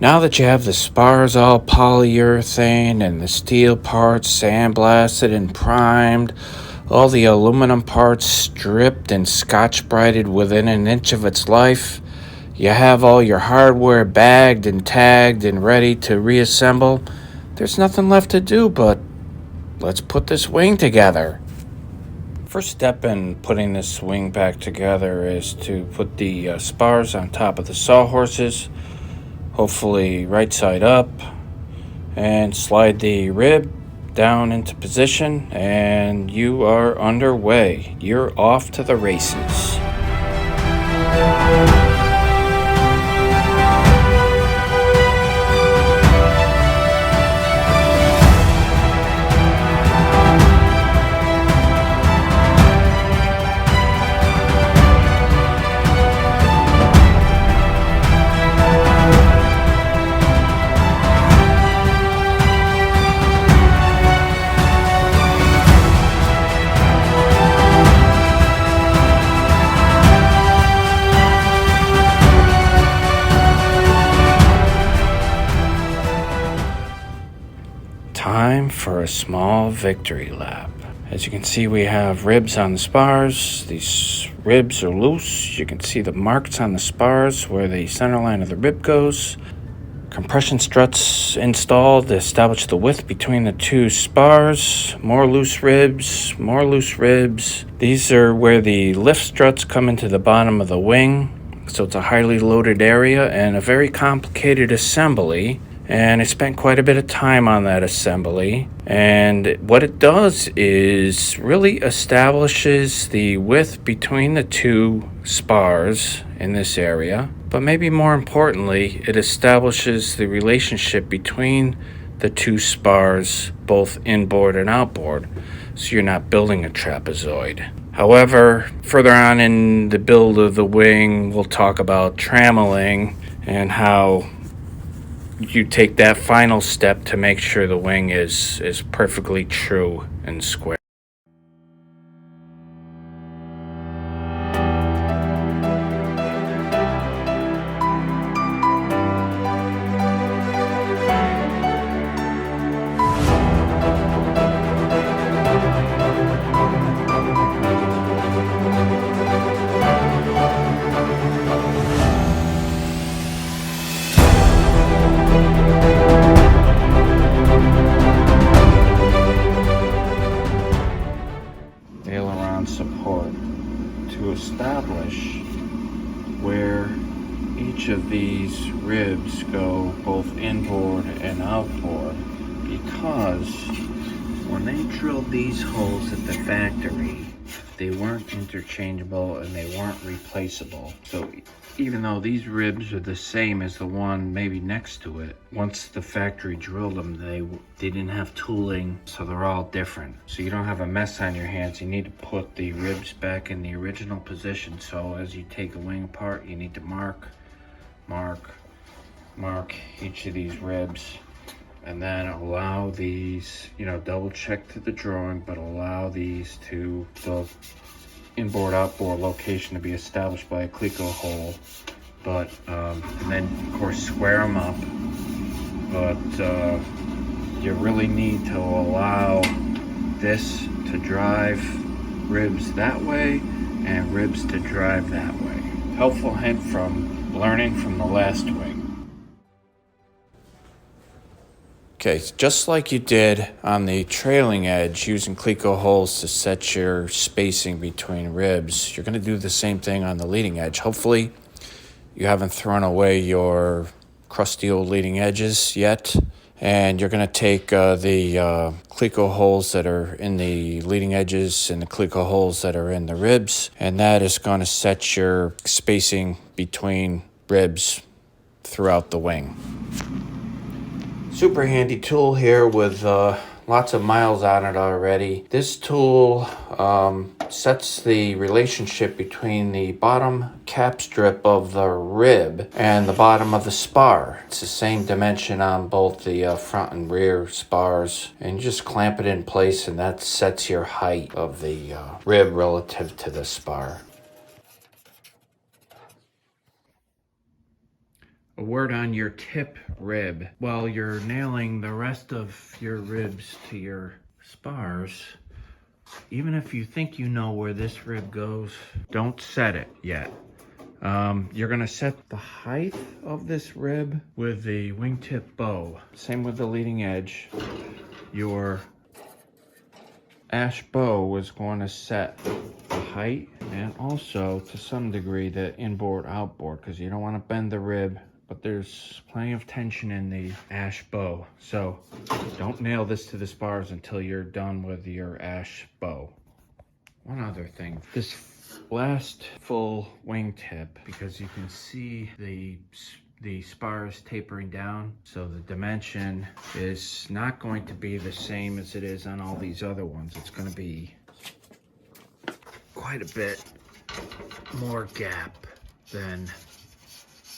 Now that you have the spars all polyurethane and the steel parts sandblasted and primed, all the aluminum parts stripped and scotch-brighted within an inch of its life, you have all your hardware bagged and tagged and ready to reassemble, there's nothing left to do but let's put this wing together. First step in putting this wing back together is to put the spars on top of the sawhorses, hopefully right side up, and slide the rib down into position, and you are underway. You're off to the races. Time for a small victory lap. As you can see, we have ribs on the spars. These ribs are loose. You can see the marks on the spars where the center line of the rib goes. Compression struts installed to establish the width between the two spars. More loose ribs, more loose ribs. These are where the lift struts come into the bottom of the wing. So it's a highly loaded area and a very complicated assembly. And I spent quite a bit of time on that assembly. And what it does is really establishes the width between the two spars in this area. But maybe more importantly, it establishes the relationship between the two spars, both inboard and outboard. So you're not building a trapezoid. However, further on in the build of the wing, we'll talk about trammeling and how you take that final step to make sure the wing is perfectly true and square. Support to establish where each of these ribs go both inboard and outboard, because when they drilled these holes at the factory, they weren't interchangeable and they weren't replaceable. So even though these ribs are the same as the one maybe next to it, once the factory drilled them, they didn't have tooling, so they're all different. So you don't have a mess on your hands. You need to put the ribs back in the original position. So as you take a wing apart, you need to mark each of these ribs, and then allow these, double check to the drawing, but allow these to the inboard outboard location to be established by a cleco hole, but and then of course square them up. But you really need to allow this to drive ribs that way and ribs to drive that way. Helpful hint from learning from the last wing. Okay, just like you did on the trailing edge, using cleco holes to set your spacing between ribs, you're going to do the same thing on the leading edge. Hopefully, you haven't thrown away your crusty old leading edges yet, and you're going to take the cleco holes that are in the leading edges and the cleco holes that are in the ribs, and that is going to set your spacing between ribs throughout the wing. Super handy tool here with lots of miles on it already. This tool sets the relationship between the bottom cap strip of the rib and the bottom of the spar. It's the same dimension on both the front and rear spars, and you just clamp it in place, and that sets your height of the rib relative to the spar. A word on your tip rib. While you're nailing the rest of your ribs to your spars, even if you think you know where this rib goes, don't set it yet. You're gonna set the height of this rib with the wingtip bow. Same with the leading edge. Your ash bow is going to set the height and also to some degree the inboard outboard, because you don't want to bend the rib, but there's plenty of tension in the ash bow. So don't nail this to the spars until you're done with your ash bow. One other thing, this last full wingtip, because you can see the spars tapering down, so the dimension is not going to be the same as it is on all these other ones. It's going to be quite a bit more gap than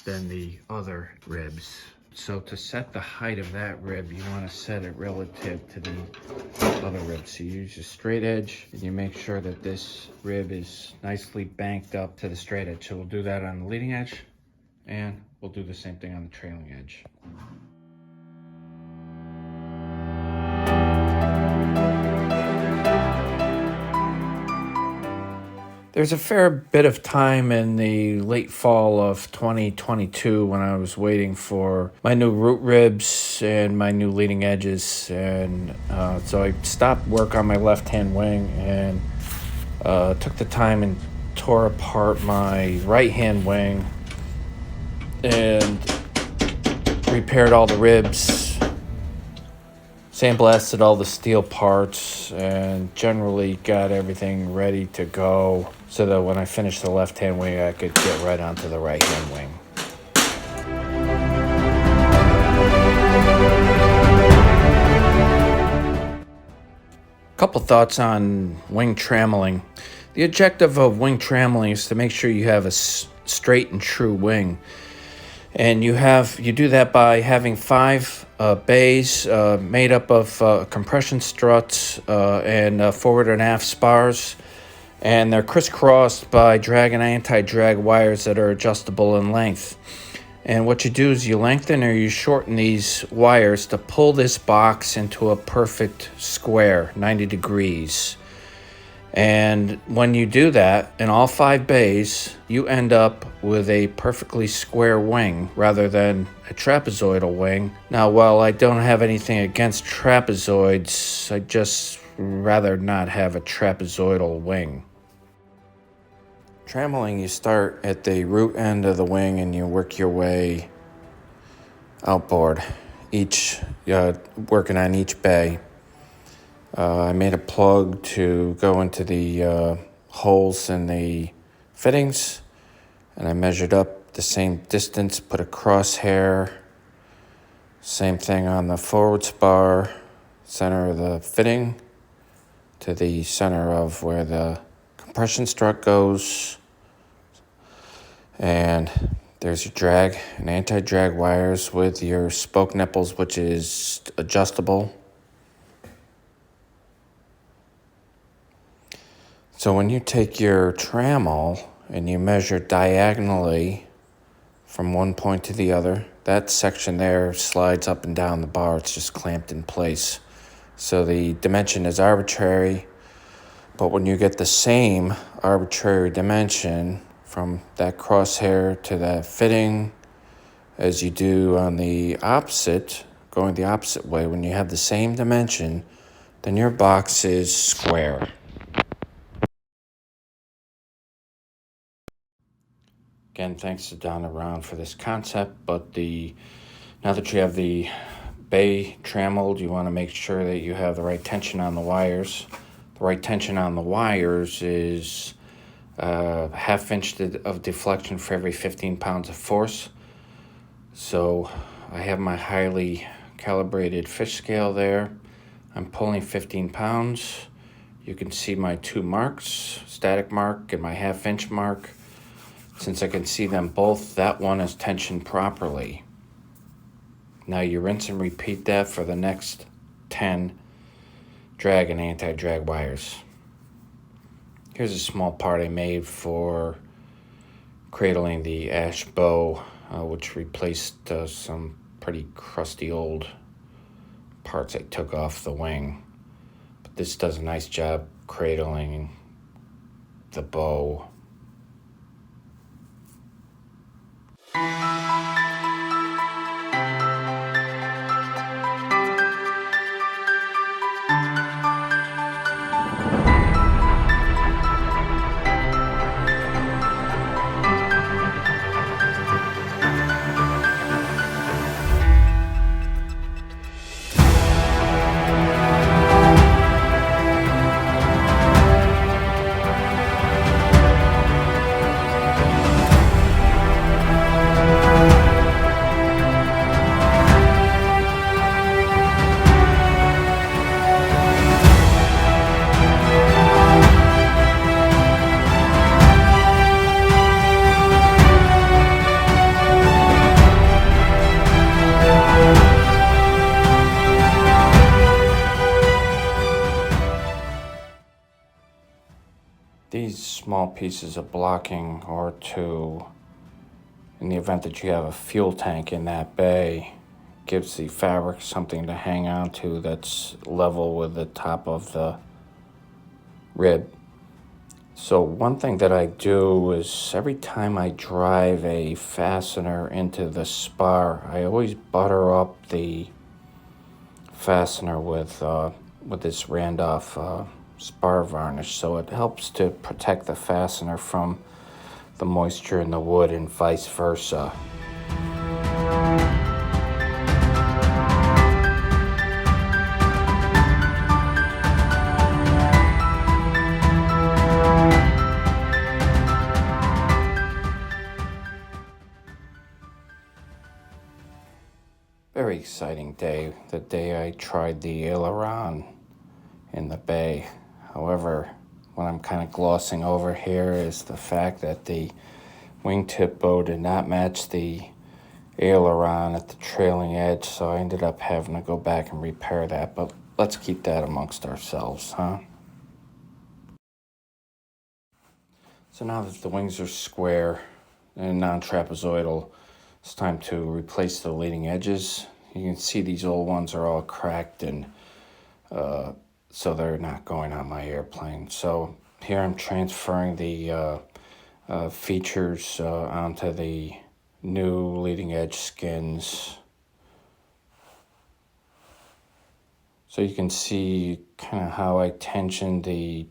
the other ribs. So to set the height of that rib, you want to set it relative to the other ribs. So you use a straight edge and you make sure that this rib is nicely banked up to the straight edge. So we'll do that on the leading edge and we'll do the same thing on the trailing edge. There's a fair bit of time in the late fall of 2022 when I was waiting for my new root ribs and my new leading edges, and so I stopped work on my left-hand wing and took the time and tore apart my right-hand wing and repaired all the ribs, sandblasted all the steel parts, and generally got everything ready to go so that when I finished the left-hand wing, I could get right onto the right-hand wing. Couple thoughts on wing trammeling. The objective of wing trammeling is to make sure you have a straight and true wing. And you do that by having 5 bays made up of compression struts and forward and aft spars. And they're crisscrossed by drag and anti-drag wires that are adjustable in length. And what you do is you lengthen or you shorten these wires to pull this box into a perfect square, 90 degrees. And when you do that in all 5 bays, you end up with a perfectly square wing rather than a trapezoidal wing. Now, while I don't have anything against trapezoids, I'd just rather not have a trapezoidal wing. Trammeling, you start at the root end of the wing and you work your way outboard, working on each bay. I made a plug to go into the holes in the fittings, and I measured up the same distance, put a crosshair, same thing on the forward spar, center of the fitting to the center of where the compression strut goes, and there's your drag and anti-drag wires with your spoke nipples, which is adjustable. So when you take your trammel and you measure diagonally from one point to the other, that section there slides up and down the bar. It's just clamped in place. So the dimension is arbitrary, but when you get the same arbitrary dimension from that crosshair to that fitting as you do on the opposite, going the opposite way, when you have the same dimension, then your box is square. Again, thanks to Donna Brown for this concept, but now that you have the bay trammeled, you want to make sure that you have the right tension on the wires. The right tension on the wires is a ½ inch of deflection for every 15 pounds of force. So I have my highly calibrated fish scale there. I'm pulling 15 pounds. You can see my 2 marks, static mark and my ½ inch mark. Since I can see them both, that one is tensioned properly. Now you rinse and repeat that for the next 10 drag and anti-drag wires. Here's a small part I made for cradling the ash bow, which replaced some pretty crusty old parts I took off the wing. But this does a nice job cradling the bow. These small pieces of blocking are to, in the event that you have a fuel tank in that bay, gives the fabric something to hang on to that's level with the top of the rib. So one thing that I do is every time I drive a fastener into the spar, I always butter up the fastener with this Randolph spar varnish, so it helps to protect the fastener from the moisture in the wood and vice versa. Very exciting day, the day I tried the aileron in the bay. However, what I'm kind of glossing over here is the fact that the wingtip bow did not match the aileron at the trailing edge, so I ended up having to go back and repair that, but let's keep that amongst ourselves, huh? So now that the wings are square and non-trapezoidal, it's time to replace the leading edges. You can see these old ones are all cracked, and so they're not going on my airplane. So here I'm transferring the features onto the new leading edge skins. So you can see kind of how I tensioned the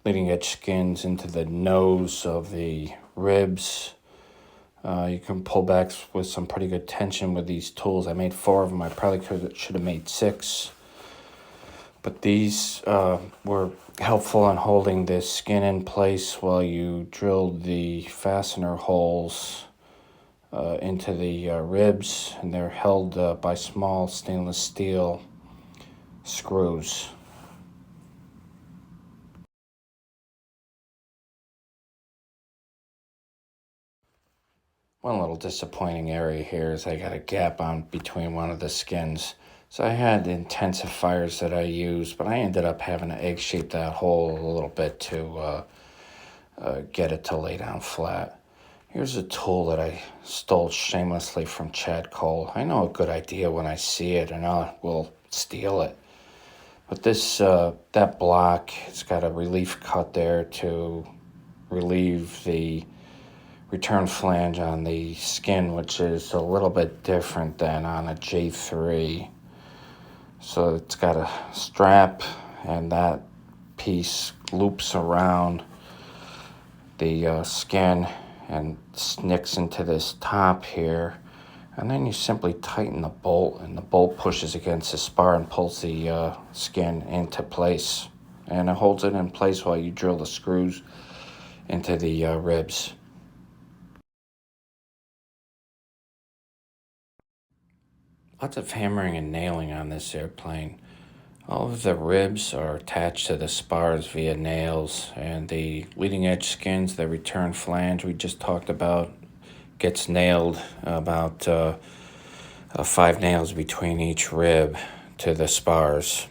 leading edge skins into the nose of the ribs. You can pull back with some pretty good tension with these tools. I made 4 of them. I probably should have made 6. But these were helpful in holding the skin in place while you drilled the fastener holes into the ribs, and they're held by small stainless steel screws. One little disappointing area here is I got a gap on between one of the skins. So I had intensifiers that I used, but I ended up having to egg shape that hole a little bit to get it to lay down flat. Here's a tool that I stole shamelessly from Chad Cole. I know a good idea when I see it, and I will steal it. But this, that block, it's got a relief cut there to relieve the return flange on the skin, which is a little bit different than on a J-5a. So it's got a strap, and that piece loops around the skin and snicks into this top here, and then you simply tighten the bolt, and the bolt pushes against the spar and pulls the skin into place, and it holds it in place while you drill the screws into the ribs. Lots of hammering and nailing on this airplane. All of the ribs are attached to the spars via nails, and the leading edge skins, the return flange we just talked about, gets nailed about 5 nails between each rib to the spars.